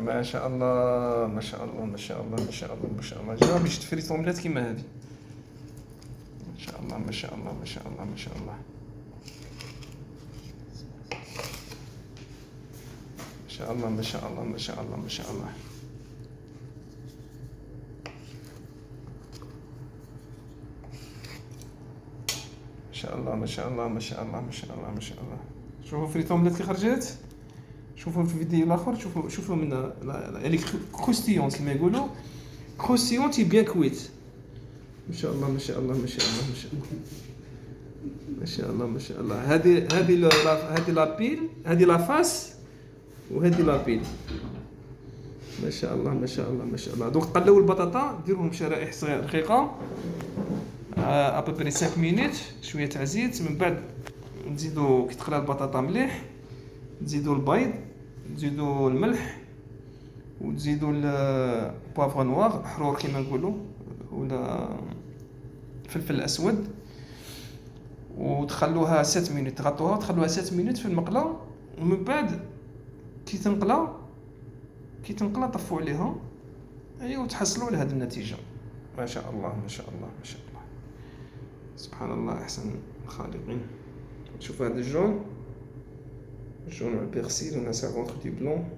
ما شاء الله ما شاء الله ما شاء الله ما شاء الله ما شاء الله. جرب باش تفريت اومليت كيما هذه. ما شاء الله ما شاء الله ما شاء الله ما شاء الله ما شاء الله ما شاء الله ما شاء الله ما شاء الله. ما شاء الله ما شاء الله ما شاء الله ما شاء الله ما شاء الله. شوفوا فريت اومليت كي خرجت. شوفوا في الفيديو الاخر. شوفوا من اللي كروستيونت كما يقولوا كروستيونت بيان كويت. ما شاء الله ما شاء الله ما شاء الله ما شاء الله ما شاء الله ما شاء الله. هذه لابيل، هذه لافاس، وهذه لابيل. ما شاء الله ما شاء الله ما شاء الله. دوك قلوا البطاطا، ديروهم شرائح صغيره رقيقه ابوبري 5 مينوت، شويه تاع زيت. من بعد نزيدوا كي تقلى البطاطا مليح، نزيدوا البيض، نزيدوا الملح، وتزيدوا البوافغ نوار حرور كما نقولوا، ولا فلفل الاسود، وتخلوها 7 مينوت. تغطوها وتخلوها 7 مينوت في المقله. ومن بعد كي تنقلى طفوا عليها، ايوا وتحصلوا على هذه النتيجه. ما شاء الله ما شاء الله ما شاء الله. سبحان الله احسن الخالقين. شوف هذا الجون مع البيرسيل وناس غونتر دي بلون.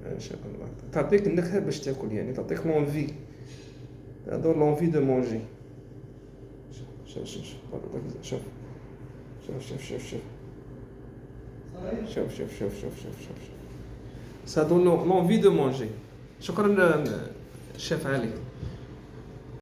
ما شاء الله تعطيك النكهه باش تاكل، يعني تعطيك لونفي، هذا لونفي دو مونجي. شوف شوف شوف شوف شوف شوف شوف شوف شوف شوف شوف شوف شوف. Ça donne l'envie de manger. شكرا شيف علي.